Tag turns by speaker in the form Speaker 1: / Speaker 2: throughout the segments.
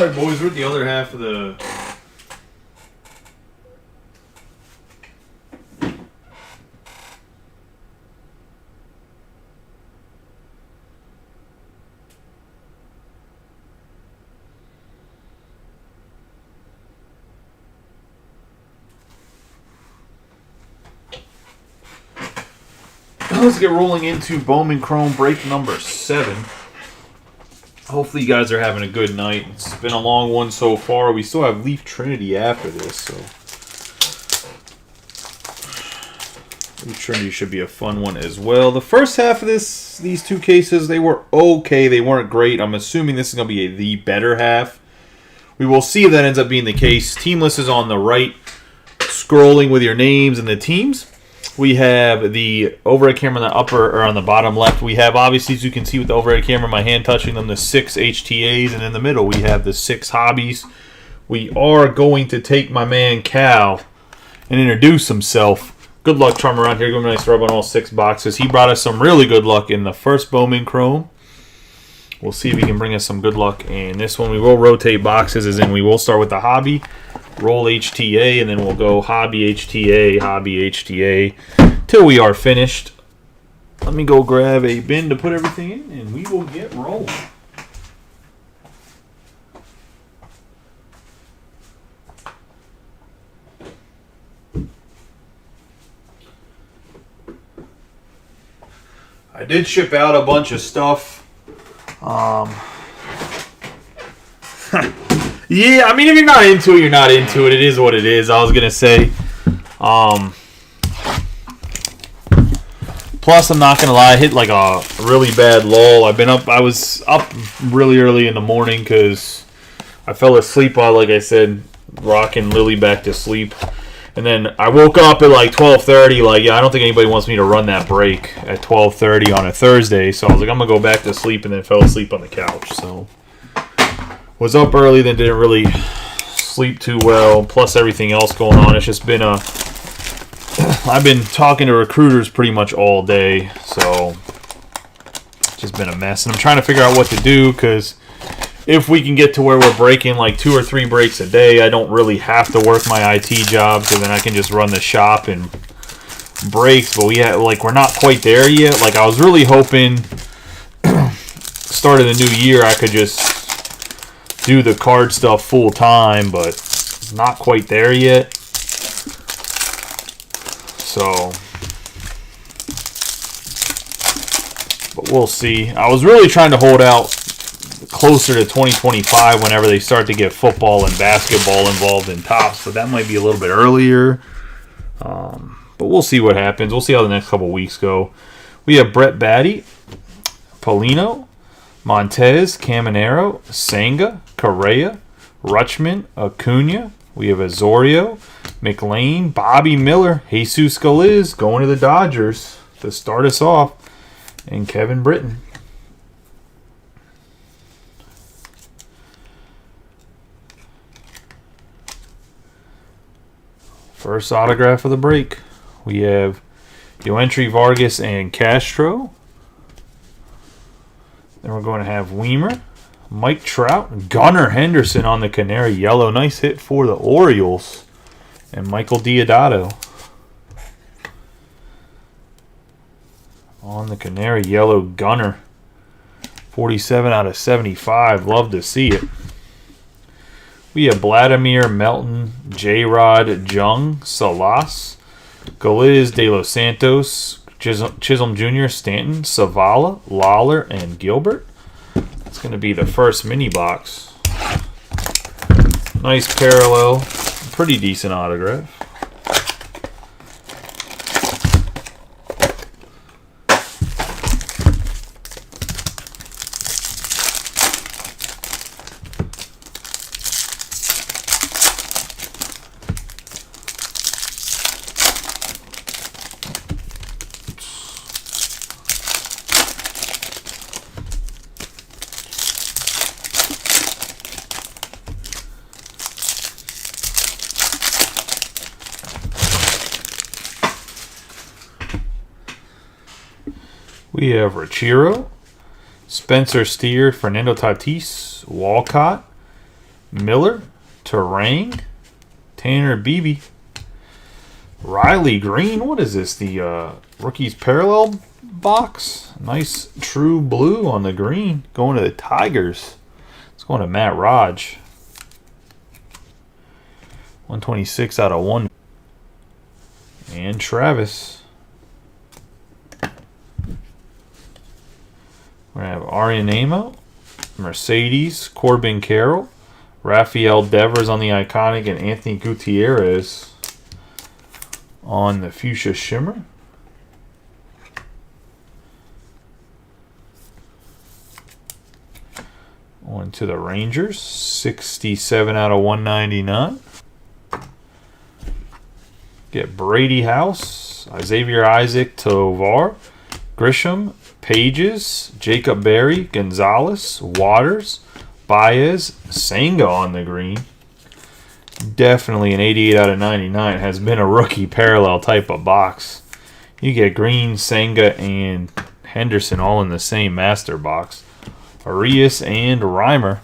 Speaker 1: Alright, boys, we're at the other half of the... Let's get rolling into Bowman Chrome break number 7. Hopefully you guys are having a good night. It's been a long one so far. We still have Leaf Trinity after this, so Leaf Trinity should be a fun one as well. The first half of these two cases, they were okay. They weren't great. I'm assuming this is going to be the better half. We will see if that ends up being the case. Team list is on the right, scrolling with your names and the teams. We have the overhead camera on the upper or on the bottom left. We have, obviously, as you can see with the overhead camera, my hand touching them, the 6 HTAs, and in the middle we have the 6 hobbies. We are going to take my man Cal and introduce himself. Good luck, Charm, around here. Give him a nice rub on all 6 boxes. He brought us some really good luck in the first Bowman Chrome. We'll see if he can bring us some good luck in this one. We will rotate boxes, as in we will start with the hobby, roll HTA, and then we'll go hobby HTA, till we are finished. Let me go grab a bin to put everything in, and we will get rolling. I did ship out a bunch of stuff. Yeah, I mean, if you're not into it, you're not into it. It is what it is. I was gonna say. Plus, I'm not gonna lie, I hit like a really bad lull. I was up really early in the morning because I fell asleep while, like I said, rocking Lily back to sleep. And then I woke up at like 12:30. Like, yeah, I don't think anybody wants me to run that break at 12:30 on a Thursday. So I was like, I'm gonna go back to sleep, and then fell asleep on the couch. So was up early, then didn't really sleep too well. Plus everything else going on. It's just been I've been talking to recruiters pretty much all day, so it's just been a mess. And I'm trying to figure out what to do, because if we can get to where we're breaking like 2 or 3 breaks a day, I don't really have to work my IT job, so then I can just run the shop and breaks. But we're not quite there yet. Like, I was really hoping start of the new year I could just do the card stuff full time, but not quite there yet. So, but we'll see. I was really trying to hold out closer to 2025 whenever they start to get football and basketball involved in Topps, but that might be a little bit earlier. But we'll see what happens. We'll see how the next couple weeks go. We have Brett Batty, Polino, Montez, Caminero, Senga, Correa, Rutschman, Acuna. We have Azorio, McLean, Bobby Miller, Jesus Scaliz going to the Dodgers to start us off, and Kevin Britton. First autograph of the break. We have Yoentry Vargas and Castro. Then we're going to have Weimer, Mike Trout, Gunnar Henderson on the Canary Yellow. Nice hit for the Orioles. And Michael Deodato on the Canary Yellow Gunnar. 47 out of 75. Love to see it. We have Vladimir, Melton, J-Rod, Jung, Salas, Galiz, De Los Santos, Chisholm Jr., Stanton, Savala, Lawler, and Gilbert. It's going to be the first mini box. Nice parallel. Pretty decent autograph. We have Rachiro, Spencer Steer, Fernando Tatis, Walcott, Miller, Terang, Tanner Beebe, Riley Green. What is this? The rookies parallel box. Nice true blue on the green. Going to the Tigers. It's going to Matt Raj. 126 out of 1. And Travis. We have Arian Amo, Mercedes, Corbin Carroll, Rafael Devers on the iconic, and Anthony Gutierrez on the fuchsia shimmer. On to the Rangers, 67 out of 199. Get Brady House, Xavier Isaac, Tovar, Grisham, Pages, Jacob Berry, Gonzalez, Waters, Baez, Senga on the green. Definitely an 88 out of 99. Has been a rookie parallel type of box. You get Green, Senga, and Henderson all in the same master box. Arias and Reimer.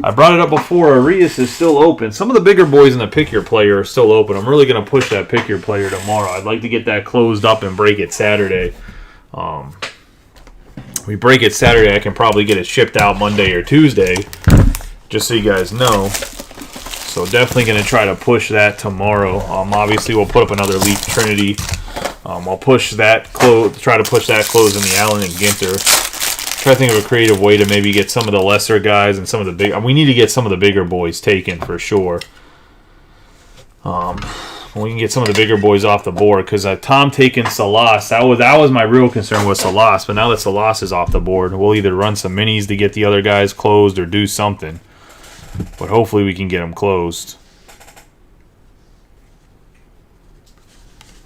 Speaker 1: I brought it up before. Arias is still open. Some of the bigger boys in the pick your player are still open. I'm really going to push that pick your player tomorrow. I'd like to get that closed up and break it Saturday. We break it Saturday, I can probably get it shipped out Monday or Tuesday, just so you guys know. So definitely going to try to push that tomorrow. Obviously, we'll put up another Leaf Trinity. I'll push that try to push that close in the Allen and Ginter. Try to think of a creative way to maybe get some of the lesser guys and some of the big. We need to get some of the bigger boys taken for sure. We can get some of the bigger boys off the board because Tom taking Salas. That was my real concern with Salas. But now that Salas is off the board, we'll either run some minis to get the other guys closed or do something. But hopefully we can get them closed.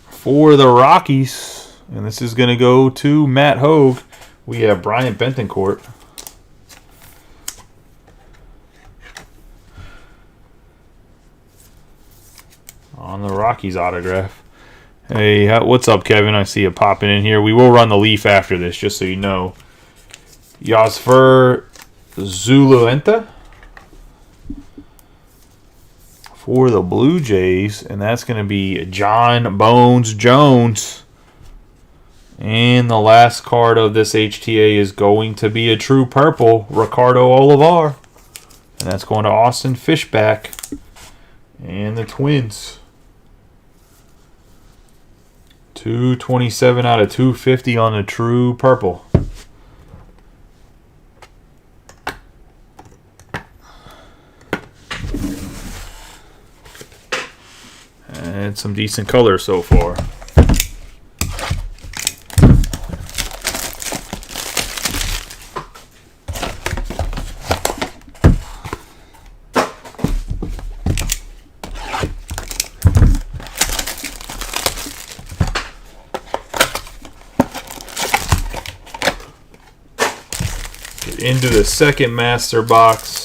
Speaker 1: For the Rockies, and this is going to go to Matt Hogue, we have Bryant Bentoncourt. On the Rockies autograph. Hey, what's up, Kevin? I see you popping in here. We will run the Leaf after this, just so you know. Yasser Zuluenta for the Blue Jays, and that's going to be John Bones Jones. And the last card of this HTA is going to be a true purple, Ricardo Olivar. And that's going to Austin Fishback and the Twins. 227 out of 250 on the true purple. And some decent color so far. Into the second master box.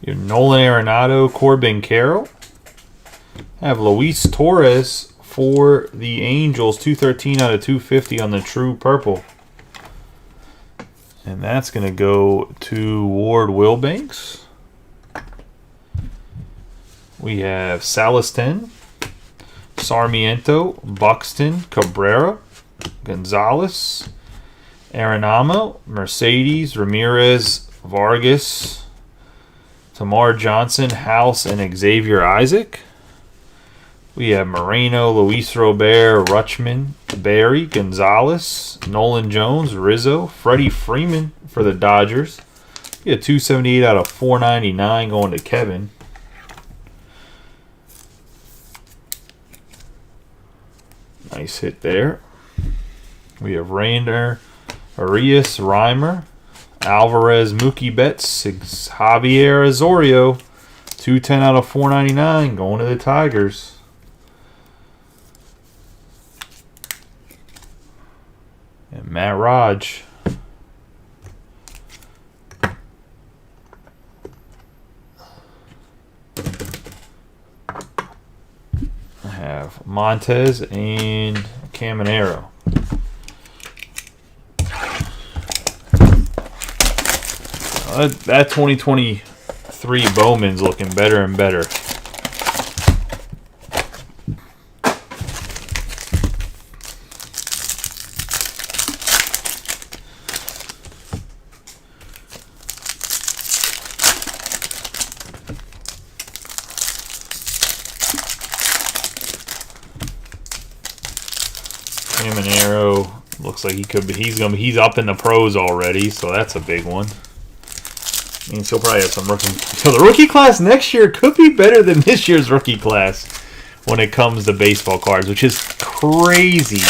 Speaker 1: Your Nolan Arenado, Corbin Carroll. I have Luis Torres for the Angels, 213 out of 250 on the true purple. And that's going to go to Ward Wilbanks. We have Saliston, Sarmiento, Buxton, Cabrera, Gonzalez, Arenamo, Mercedes, Ramirez, Vargas, Tamar Johnson, House, and Xavier Isaac. We have Moreno, Luis Robert, Rutschman, Barry, Gonzalez, Nolan Jones, Rizzo, Freddie Freeman for the Dodgers. We have 278 out of 499 going to Kevin. Nice hit there. We have Rainer, Arias, Reimer, Alvarez, Mookie Betts, Javier Azorio, 210 out of 499 going to the Tigers. And Matt Raj. I have Montez and Caminero. That 2023 Bowman's looking better and better. Caminero looks like he could be. He's up in the pros already, so that's a big one. Means he'll probably have some rookie. So the rookie class next year could be better than this year's rookie class when it comes to baseball cards, which is crazy.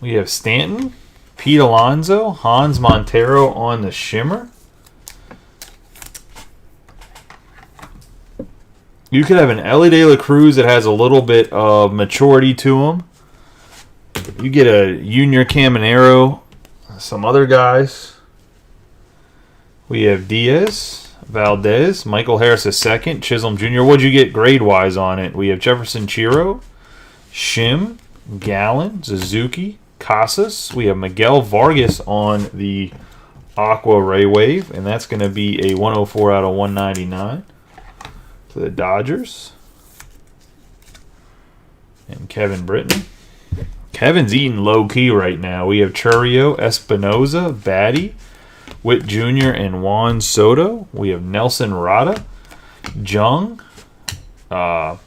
Speaker 1: We have Stanton, Pete Alonso, Hans Montero on the shimmer. You could have an Ellie De La Cruz that has a little bit of maturity to him. You get a Junior Caminero, some other guys. We have Diaz, Valdez, Michael Harris II, Chisholm Jr. What'd you get grade-wise on it? We have Jefferson Chiro, Shim, Gallen, Suzuki, Casas. We have Miguel Vargas on the Aqua Ray Wave, and that's going to be a 104 out of 199 to the Dodgers. And Kevin Britton. Kevin's eating low-key right now. We have Churio, Espinoza, Batty, Witt Jr., and Juan Soto. We have Nelson Rada, Jung, Ben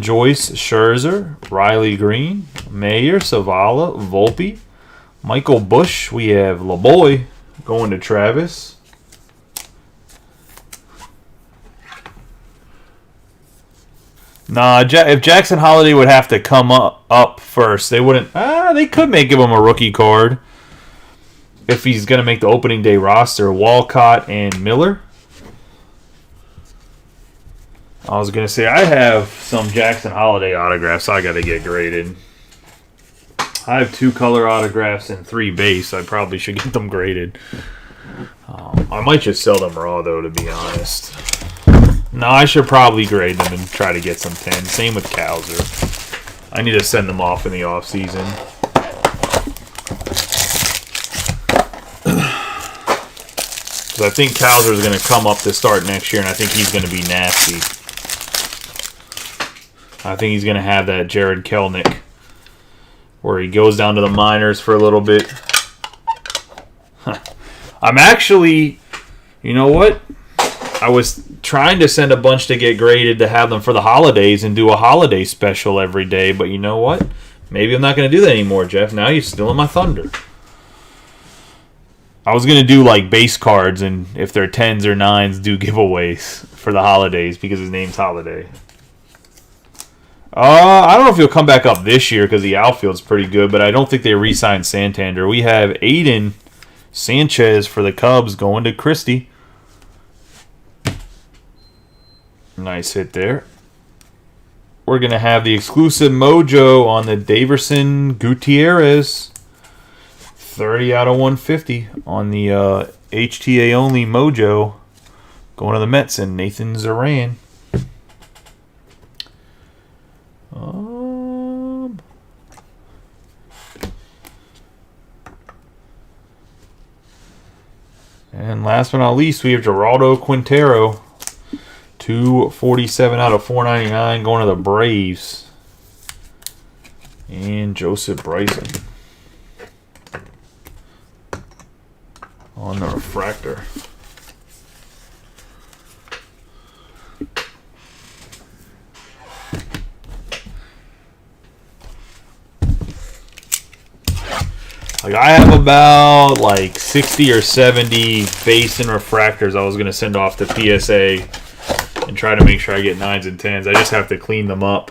Speaker 1: Joyce, Scherzer, Riley Green, Mayer, Savala, Volpe, Michael Bush. We have LaBoy going to Travis. Nah, if Jackson Holiday would have to come up first, they wouldn't. They could give him a rookie card if he's going to make the opening day roster. Walcott and Miller. I was going to say, I have some Jackson Holiday autographs I got to get graded. I have 2 color autographs and 3 base. I probably should get them graded. I might just sell them raw, though, to be honest. No, I should probably grade them and try to get some 10. Same with Cowser. I need to send them off in the off season. Because I think Cowser is going to come up to start next year, and I think he's going to be nasty. I think he's going to have that Jared Kelnick, where he goes down to the minors for a little bit. I'm actually, you know what? I was trying to send a bunch to get graded to have them for the holidays and do a holiday special every day, but you know what? Maybe I'm not going to do that anymore, Jeff. Now you're stealing my thunder. I was going to do like base cards, and if they're 10s or 9s, do giveaways for the holidays because his name's Holiday. I don't know if he'll come back up this year because the outfield's pretty good, but I don't think they re-signed Santander. We have Aiden Sanchez for the Cubs going to Christie. Nice hit there. We're going to have the exclusive mojo on the Daverson Gutierrez. 30 out of 150 on the HTA only mojo. Going to the Mets and Nathan Zoran. And last but not least, we have Geraldo Quintero. 247 out of 499 going to the Braves. And Joseph Bryson on the refractor. Like I have about like 60 or 70 base and refractors I was going to send off to PSA and try to make sure I get 9s and 10s. I just have to clean them up.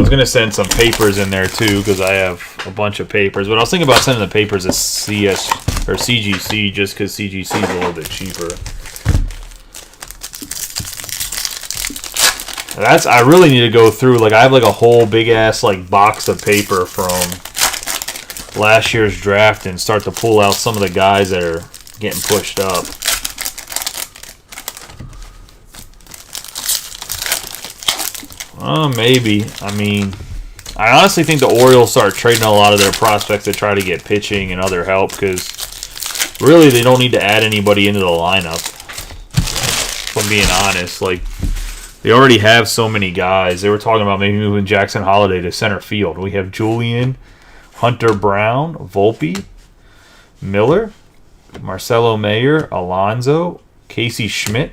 Speaker 1: was going to send some papers in there too because I have a bunch of papers. But I was thinking about sending the papers to CS or CGC just because CGC is a little bit cheaper. I really need to go through, like, I have like a whole big ass like box of paper from last year's draft and start to pull out some of the guys that are getting pushed up. Maybe. I mean, I honestly think the Orioles start trading a lot of their prospects to try to get pitching and other help because really they don't need to add anybody into the lineup. If I'm being honest, like, they already have so many guys. They were talking about maybe moving Jackson Holliday to center field. We have Julian, Hunter Brown, Volpe, Miller, Marcelo Mayer, Alonso, Casey Schmidt.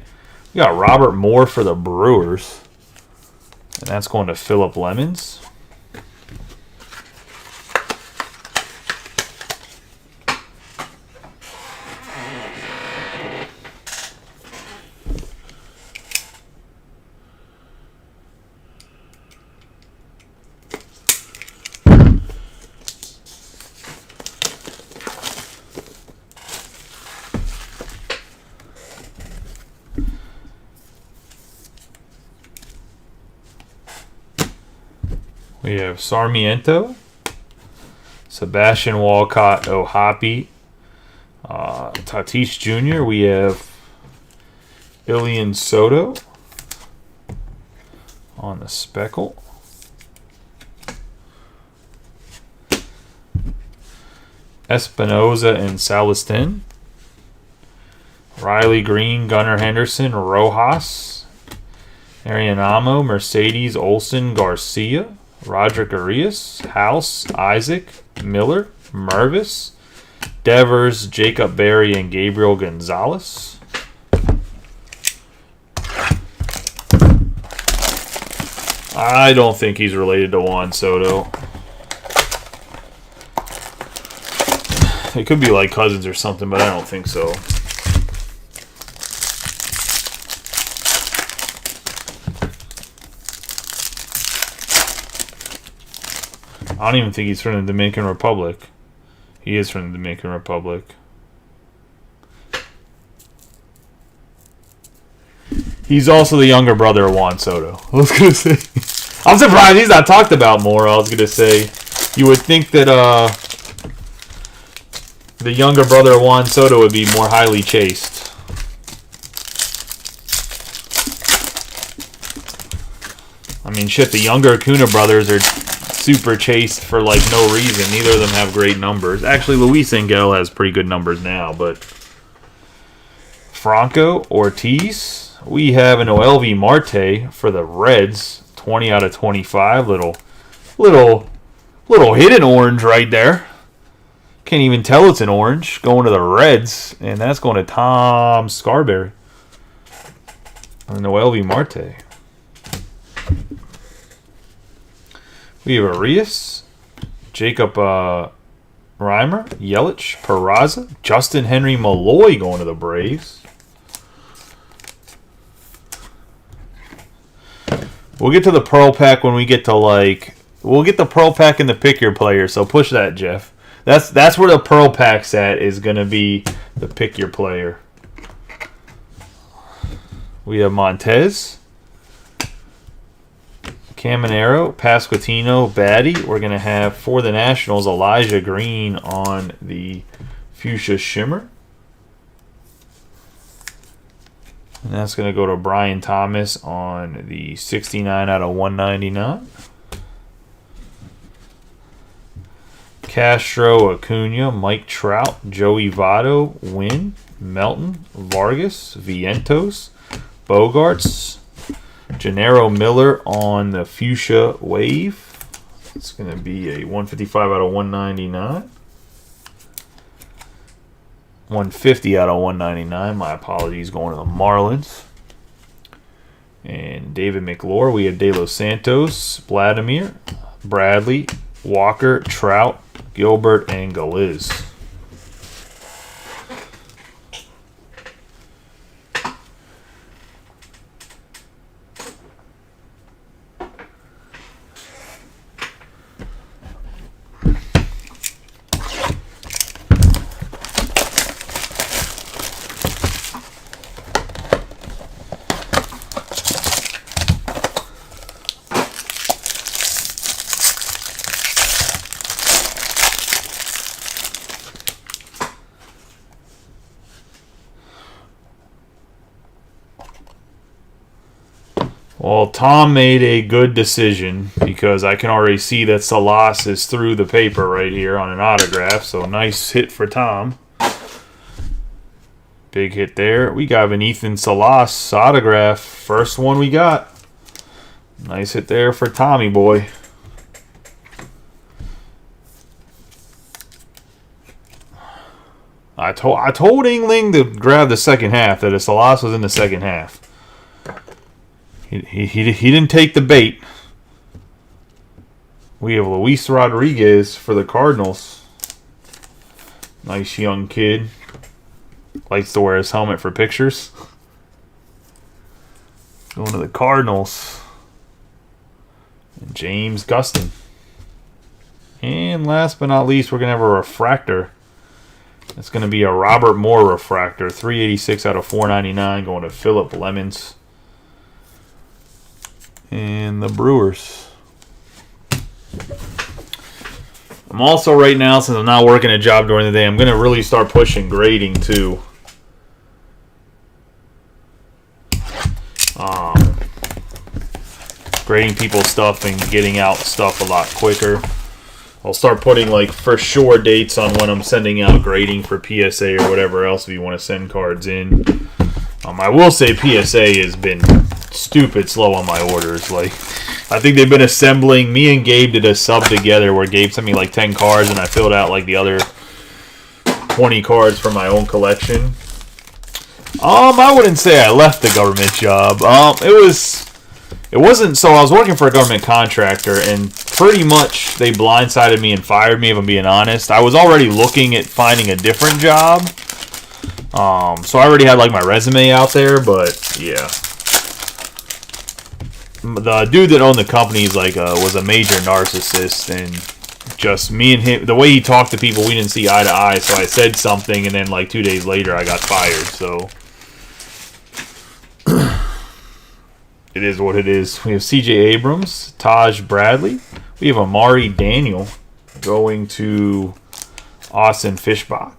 Speaker 1: We got Robert Moore for the Brewers. And that's going to Phillip Lemons. We have Sarmiento, Sebastian Walcott, Ohapi, Tatis Jr. We have Ilian Soto on the speckle. Espinoza and Celestin. Riley Green, Gunnar Henderson, Rojas, Arianamo, Mercedes, Olson, Garcia, Roderick Arias, House, Isaac, Miller, Mervis, Devers, Jacob Berry, and Gabriel Gonzalez. I don't think he's related to Juan Soto. It could be like cousins or something, but I don't think so. I don't even think he's from the Dominican Republic. He is from the Dominican Republic. He's also the younger brother of Juan Soto. I was going to say. I'm surprised he's not talked about more. I was going to say. You would think that the younger brother of Juan Soto would be more highly chased. I mean, shit, the younger Acuna brothers are super chased for like no reason. Neither of them have great numbers. Actually, Luis Angel has pretty good numbers now, but Franco, Ortiz. We have an OLV Marte for the Reds, 20 out of 25. Little hidden orange right there. Can't even tell it's an orange. Going to the Reds, and that's going to Tom Scarberry. And OLV Marte. We have Arias, Jacob Reimer, Yelich, Peraza, Justin Henry Malloy going to the Braves. We'll get to the Pearl Pack when we get to we'll get the Pearl Pack and the Pick Your Player, so push that, Jeff. That's where the Pearl Pack's at, is going to be the Pick Your Player. We have Montez, Caminero, Pasquantino, Batty. We're going to have, for the Nationals, Elijah Green on the Fuchsia Shimmer. And that's going to go to Brian Thomas on the 69 out of 199. Castro, Acuna, Mike Trout, Joey Votto, Wynn, Melton, Vargas, Vientos, Bogarts, Gennaro Miller on the Fuchsia Wave. It's going to be a 155 out of 199. 150 out of 199. My apologies, going to the Marlins. And David McLaurin. We have De Los Santos, Vladimir, Bradley, Walker, Trout, Gilbert, and Galiz. Well, Tom made a good decision because I can already see that Salas is through the paper right here on an autograph. So nice hit for Tom. Big hit there. We got an Ethan Salas autograph. First one we got. Nice hit there for Tommy boy. I told Ingling to grab the second half, that Salas was in the second half. He didn't take the bait. We have Luis Rodriguez for the Cardinals. Nice young kid. Likes to wear his helmet for pictures. Going to the Cardinals. And James Gustin. And last but not least, we're going to have a refractor. It's going to be a Robert Moore refractor. 386 out of 499 going to Philip Lemons. And the Brewers. I'm also right now, since I'm not working a job during the day, I'm going to really start pushing grading too. Grading people's stuff and getting out stuff a lot quicker. I'll start putting like for sure dates on when I'm sending out grading for PSA or whatever else if you want to send cards in. I will say PSA has been stupid slow on my orders. Like, I think they've been assembling. Me and Gabe did a sub together where Gabe sent me like 10 cards and I filled out like the other 20 cards for my own collection. I wouldn't say I left the government job. It wasn't, so I was working for a government contractor and pretty much they blindsided me and fired me, if I'm being honest. I was already looking at finding a different job. So I already had like my resume out there, but yeah. The dude that owned the company is like was a major narcissist, and just me and him, the way he talked to people, we didn't see eye to eye. So I said something, and then like 2 days later, I got fired. So it is what it is. We have C.J. Abrams, Taj Bradley. We have Amari Daniel going to Austin Fishbach.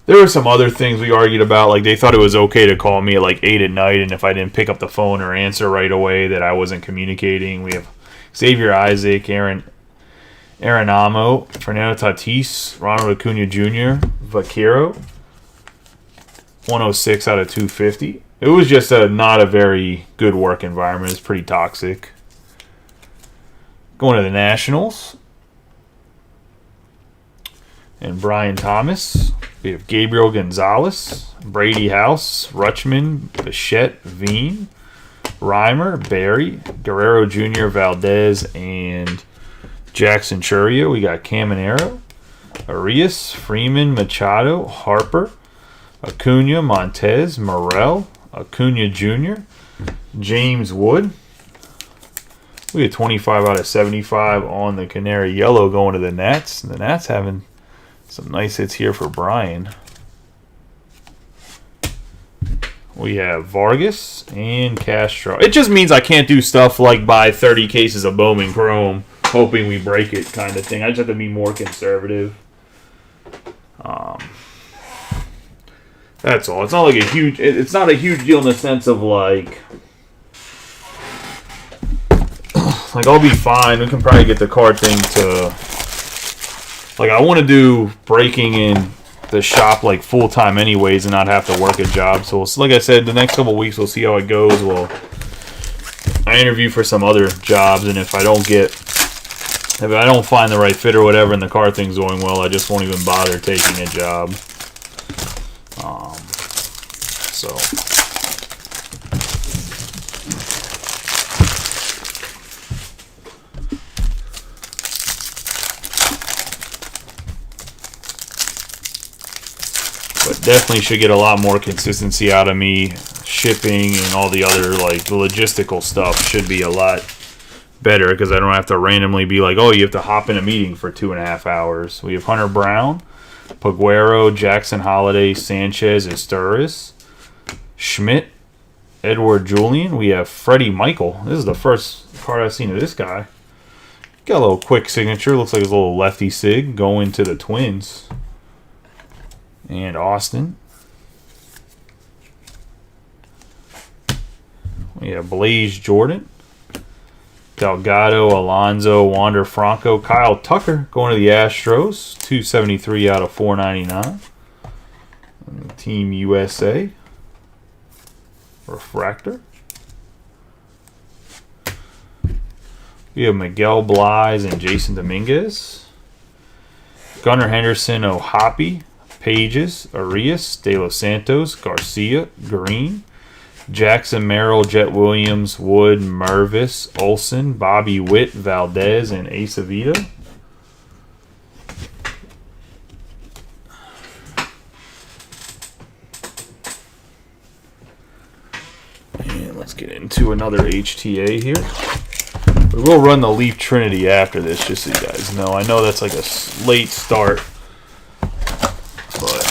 Speaker 1: There were some other things we argued about, like they thought it was okay to call me at like 8 at night, and if I didn't pick up the phone or answer right away, that I wasn't communicating. We have Xavier Isaac, Aaron Amo, Fernando Tatis, Ronald Acuna Jr., Vaquero, 106 out of 250. It was just not a very good work environment. It's pretty toxic. Going to the Nationals. And Brian Thomas. We have Gabriel Gonzalez, Brady House, Rutschman, Bichette, Veen, Reimer, Barry, Guerrero Jr., Valdez, and Jackson Churio. We got Caminero, Arias, Freeman, Machado, Harper, Acuna, Montez, Morel, Acuna Jr., James Wood. We had 25 out of 75 on the Canary Yellow going to the Nats. The Nats having some nice hits here for Brian. We have Vargas and Castro. It just means I can't do stuff like buy 30 cases of Bowman Chrome, hoping we break it kind of thing. I just have to be more conservative. That's all. It's not like a huge. It's not a huge deal in the sense of like I'll be fine. We can probably get the card thing to. Like, I want to do breaking in the shop like full time anyways and not have to work a job. So like I said, the next couple of weeks we'll see how it goes. I interview for some other jobs, and if I don't find the right fit or whatever and the car thing's going well, I just won't even bother taking a job. But definitely should get a lot more consistency out of me. Shipping and all the other like the logistical stuff should be a lot better because I don't have to randomly be like, oh, you have to hop in a meeting for 2.5 hours. We have Hunter Brown, Paguero, Jackson Holiday, Sanchez, Esteuris, Schmidt, Edward Julian. We have Freddie Michael. This is the first card I've seen of this guy. Got a little quick signature. Looks like it's a little lefty sig going to the Twins. And Austin. We have Blaze Jordan. Delgado, Alonso, Wander Franco, Kyle Tucker going to the Astros. 273 out of 499. Team USA. Refractor. We have Miguel Blais and Jason Dominguez. Gunnar Henderson, O'Hoppe, Pages, Arias, De Los Santos, Garcia, Green, Jackson Merrill, Jet Williams, Wood, Mervis, Olson, Bobby Witt, Valdez, and Acevito. And let's get into another HTA here. We will run the Leaf Trinity after this, just so you guys know. I know that's like a late start, but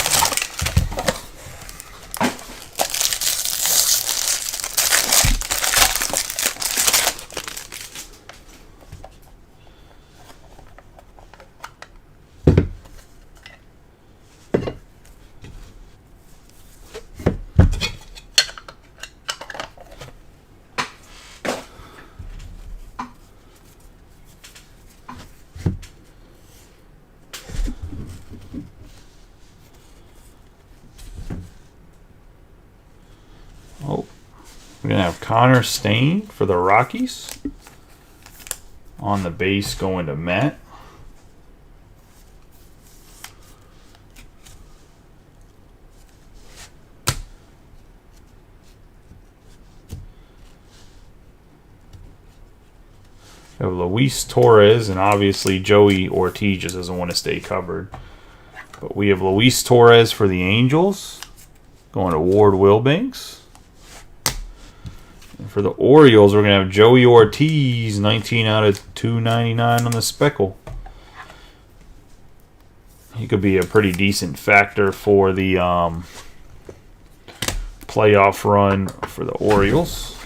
Speaker 1: we're going to have Connor Stain for the Rockies. On the base going to Matt. We have Luis Torres, and obviously Joey Ortiz just doesn't want to stay covered. But we have Luis Torres for the Angels. Going to Ward Wilbanks. For the Orioles, we're going to have Joey Ortiz, 19 out of 299 on the speckle. He could be a pretty decent factor for the playoff run for the Orioles.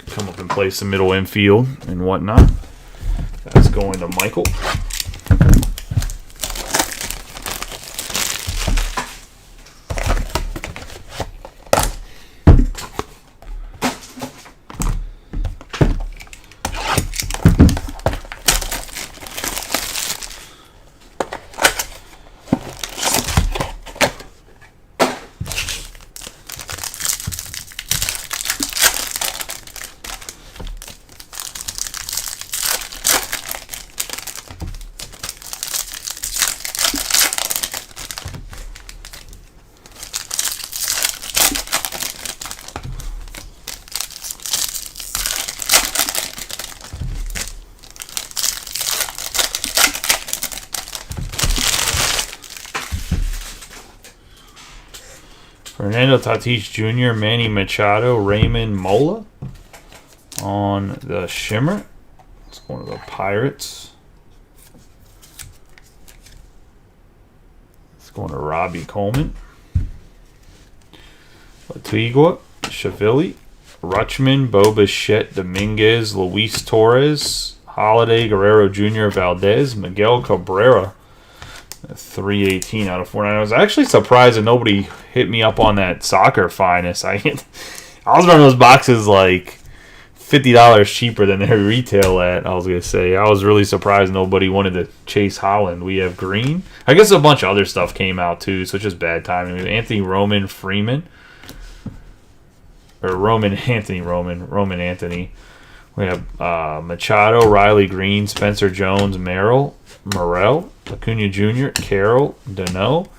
Speaker 1: Come up and play some middle infield and whatnot. That's going to Michael. Fernando Tatis Jr., Manny Machado, Raymond Mola on the Shimmer. It's going to the Pirates. It's going to Robbie Coleman. Latigua, Shavili, Rutschman, Bo Bichette, Dominguez, Luis Torres, Holiday, Guerrero Jr., Valdez, Miguel Cabrera. 318 out of 499. I was actually surprised that nobody hit me up on that Soccer Finest. I was running those boxes like $50 cheaper than they retail at. I was going to say. I was really surprised nobody wanted to chase Holland. We have Green. I guess a bunch of other stuff came out too, so it's just bad timing. We have Anthony Roman Freeman. Or Roman Anthony. We have Machado, Riley Green, Spencer Jones, Morrell, Acuna Jr., Carroll, Dano,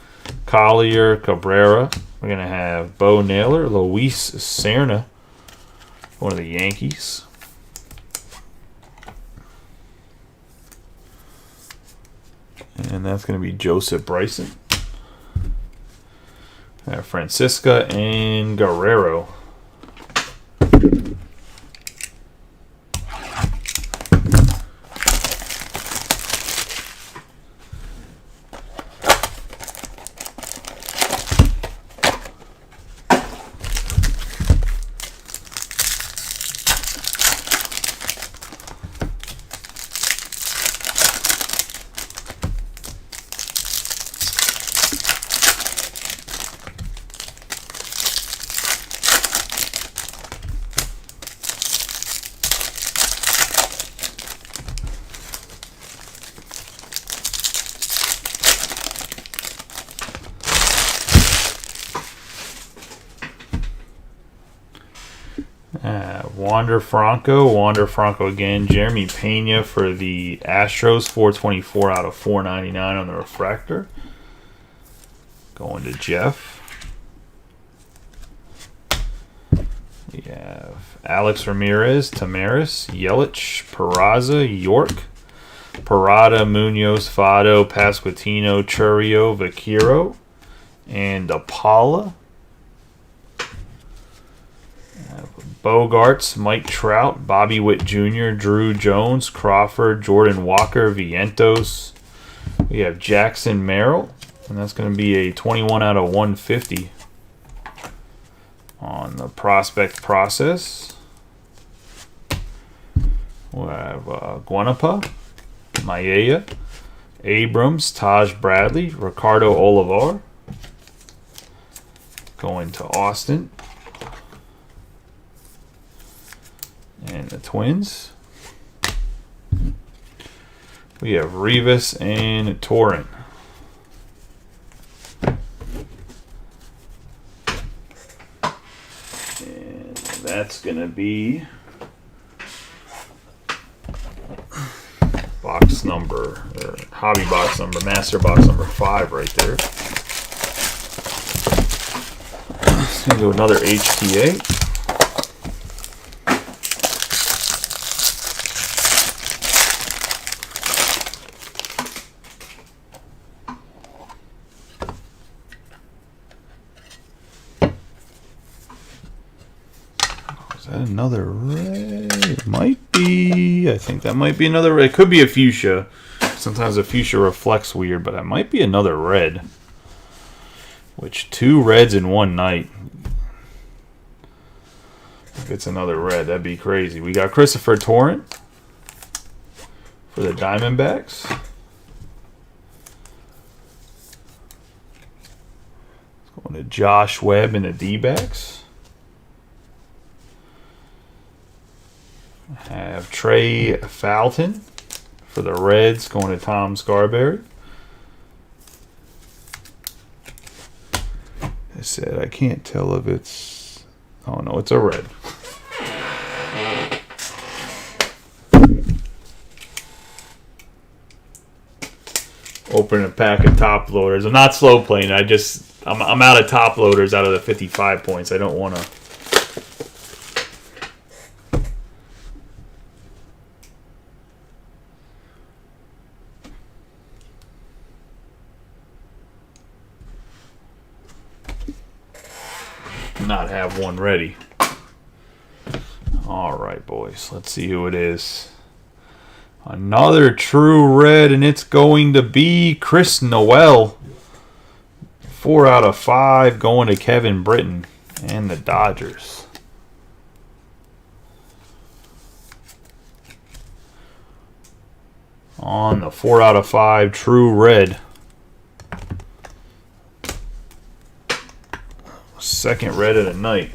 Speaker 1: Collier, Cabrera. We're going to have Bo Naylor, Luis Serna, one of the Yankees. And that's going to be Joseph Bryson. Francisca and Guerrero. Wander Franco again. Jeremy Pena for the Astros, 424 out of 499 on the refractor. Going to Jeff. We have Alex Ramirez, Tamaris, Yelich, Peraza, York, Parada, Munoz, Fado, Pasquantino, Churio, Vaquero, and Apala. Bogarts, Mike Trout, Bobby Witt Jr., Drew Jones, Crawford, Jordan Walker, Vientos. We have Jackson Merrill, and that's going to be a 21 out of 150 on the prospect process. We'll have Guanapa, Maella, Abrams, Taj Bradley, Ricardo Olivar. Going to Austin. And the Twins. We have Rivas and Torrent. And that's going to be box number, or hobby box number, master box number 5 right there. Let's do another HTA. Is that another red? It might be. I think that might be another red. It could be a fuchsia. Sometimes a fuchsia reflects weird, but it might be another red. Which 2 reds in one night. If it's another red, that'd be crazy. We got Christopher Torrent for the Diamondbacks. Going to Josh Webb in the D-backs. Have Trey Fountain for the Reds, going to Tom Scarberry. I said I can't tell if it's... Oh no, it's a red. Open a pack of top loaders. I'm not slow playing. I'm out of top loaders out of the 55 points. I don't want to... not have one ready. All right, boys. Let's see who it is. Another true red, and it's going to be Chris Noel. 4 out of 5 going to Kevin Britton and the Dodgers. On the 4 out of 5 true red. Second red of the night.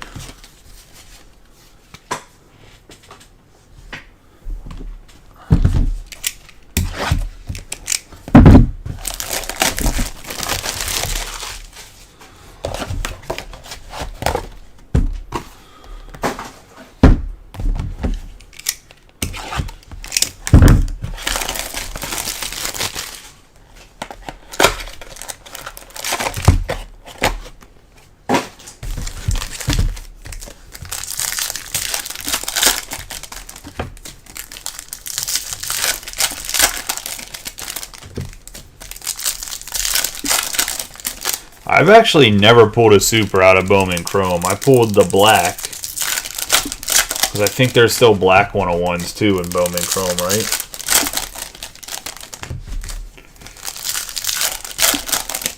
Speaker 1: I've actually never pulled a super out of Bowman Chrome. I pulled the black. Because I think there's still black 101s too in Bowman Chrome, right?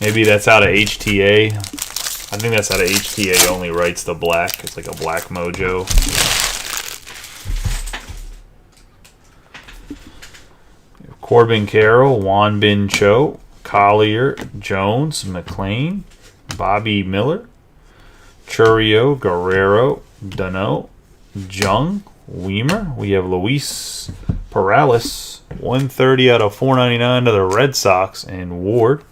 Speaker 1: Maybe that's out of HTA. I think that's out of HTA only writes the black. It's like a black mojo. Corbin Carroll, Juan Bin Cho, Collier, Jones, McLean, Bobby Miller, Churio, Guerrero, Dano, Jung, Weimer. We have Luis Perales, 130 out of 499 to the Red Sox, and Ward.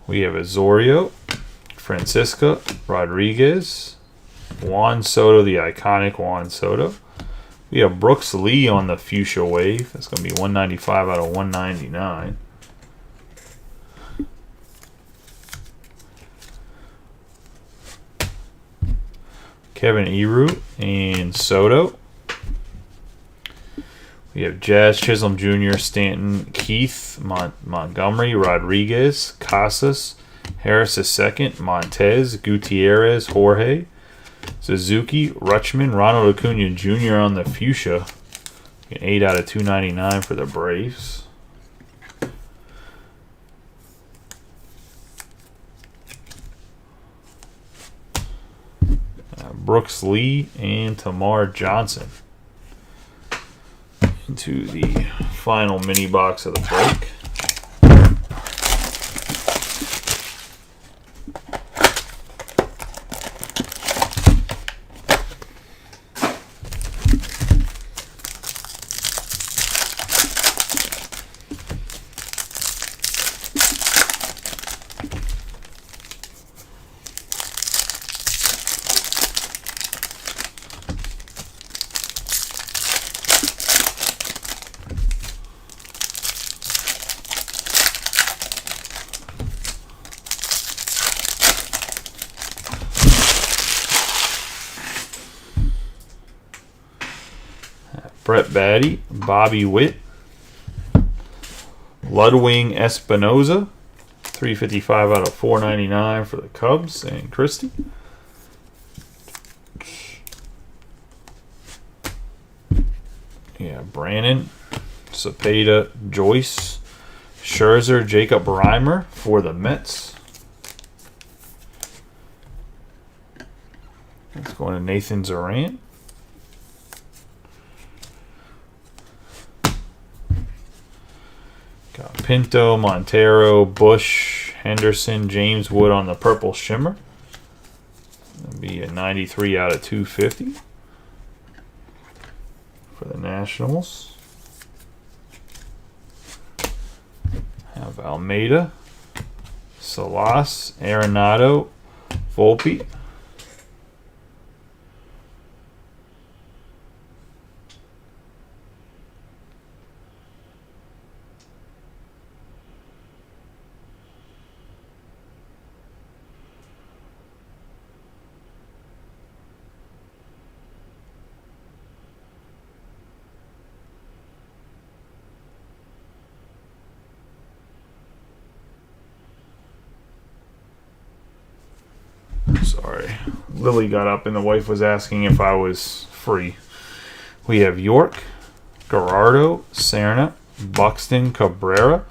Speaker 1: We have Azorio, Francisca Rodriguez, Juan Soto, the iconic Juan Soto. We have Brooks Lee on the Fuchsia Wave. That's going to be 195 out of 199. Kevin Eru and Soto. We have Jazz Chisholm Jr., Stanton, Keith, Montgomery, Rodriguez, Casas, Harris II, Montez, Gutierrez, Jorge, Suzuki, Rutschman, Ronald Acuna Jr. on the Fuchsia. An 8 out of 299 for the Braves. Brooks Lee and Tamar Johnson into the final mini box of the break. Brett Batty, Bobby Witt, Ludwig Espinoza, 355 out of 499 for the Cubs and Christie. Yeah, Brannon, Cepeda, Joyce, Scherzer, Jacob Reimer for the Mets. That's going to Nathan Zoran. Got Pinto, Montero, Bush, Henderson, James Wood on the Purple Shimmer. That'll be a 93 out of 250 for the Nationals. Have Almeida, Salas, Arenado, Volpe. Sorry. Lily got up and the wife was asking if I was free. We have York, Gerardo, Serna, Buxton, Cabrera,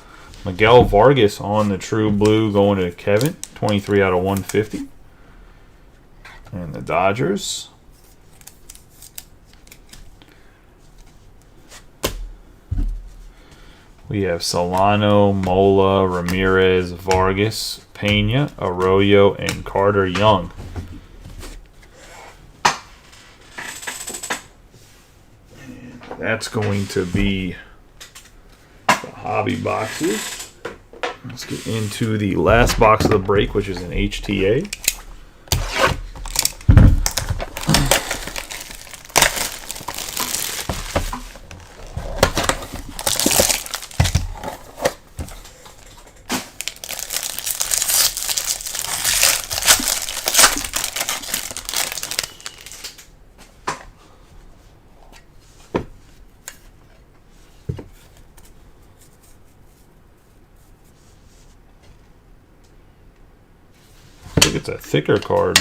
Speaker 1: Miguel Vargas on the True Blue going to Kevin, 23 out of 150. And the Dodgers. We have Solano, Mola, Ramirez, Vargas, Pena, Arroyo, and Carter Young. And that's going to be the hobby boxes. Let's get into the last box of the break, which is an HTA. I think it's a thicker card.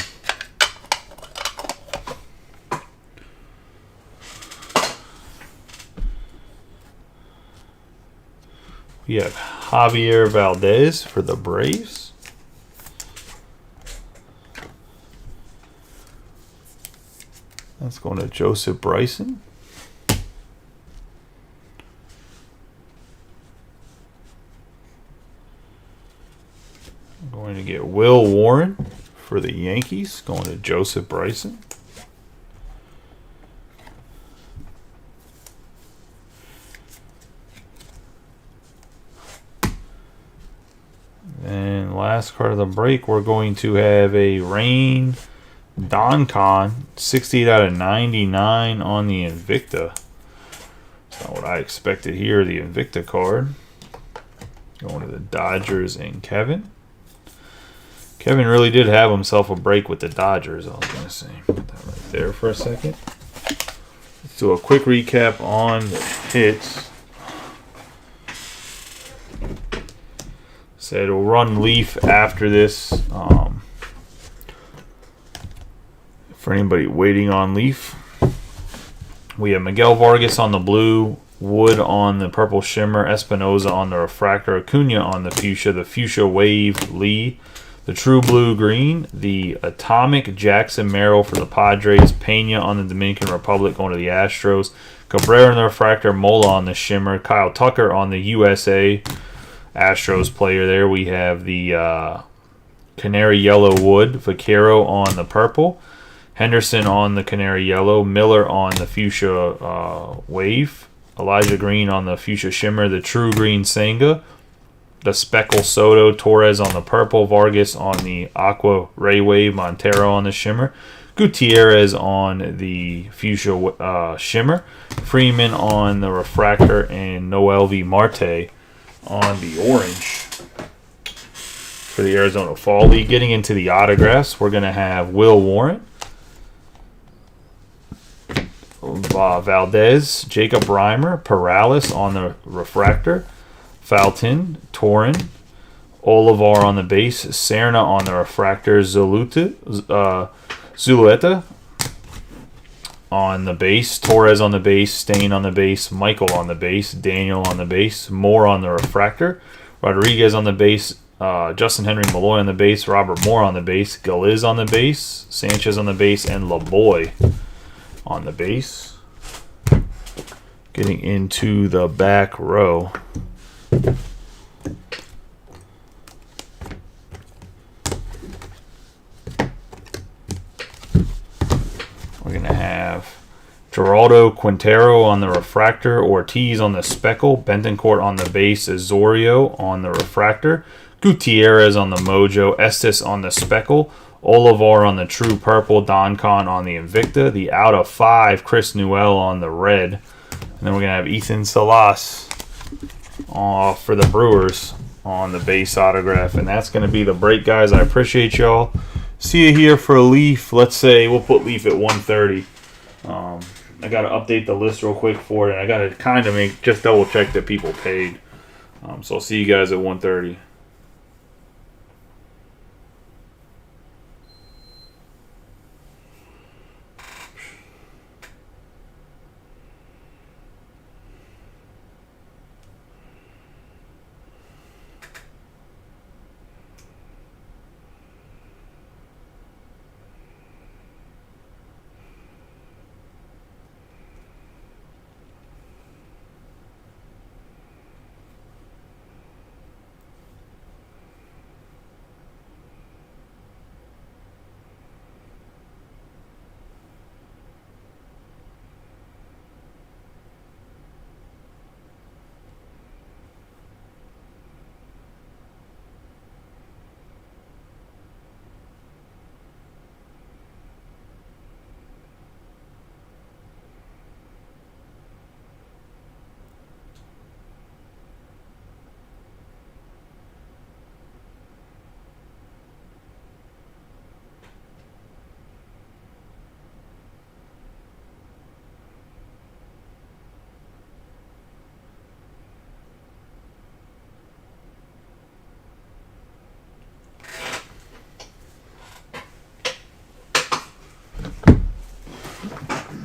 Speaker 1: We have Javier Valdez for the Braves. That's going to Joseph Bryson. Going to get Will Warren for the Yankees, going to Joseph Bryson. And last card of the break, we're going to have a Rain Don Con, 68 out of 99 on the Invicta. That's not what I expected here, the Invicta card. Going to the Dodgers and Kevin. Kevin really did have himself a break with the Dodgers, I was going to say. Put that right there for a second. Let's do a quick recap on the hits. Said we'll run Leaf after this. For anybody waiting on Leaf, we have Miguel Vargas on the blue, Wood on the purple shimmer, Espinoza on the refractor, Acuna on the fuchsia wave, Lee, the true blue green, the atomic Jackson Merrill for the Padres, Pena on the Dominican Republic going to the Astros, Cabrera on the refractor, Mola on the shimmer, Kyle Tucker on the USA Astros player there. We have the canary yellow Wood, Vaquero on the purple, Henderson on the canary yellow, Miller on the fuchsia wave, Elijah Green on the fuchsia shimmer, the true green Senga, the speckle Soto, Torres on the purple, Vargas on the aqua ray wave, Montero on the shimmer, Gutierrez on the fuchsia shimmer, Freeman on the refractor, and Noelvi Marte on the orange for the Arizona Fall League. Getting into the autographs, we're going to have Will Warren, Valdez, Jacob Reimer, Perales on the refractor, Faltin, Torin, Olivar on the base, Serna on the refractor, Zulueta on the base, Torres on the base, Stain on the base, Michael on the base, Daniel on the base, Moore on the refractor, Rodriguez on the base, Justin Henry Malloy on the base, Robert Moore on the base, Galiz on the base, Sanchez on the base, and LaBoy on the base. Getting into the back row. We're going to have Geraldo Quintero on the refractor, Ortiz on the speckle, Bentoncourt on the base, Azorio on the refractor, Gutierrez on the mojo, Estes on the speckle, Olivar on the true purple, Don Con on the Invicta, the out of 5, Chris Newell on the red, and then we're going to have Ethan Salas for the Brewers on the base autograph, and that's going to be the break, guys. I appreciate y'all. See you here for a Leaf. Let's say we'll put Leaf at 130. I got to update the list real quick for it, and I got to kind of just double check that people paid. So I'll see you guys at 130.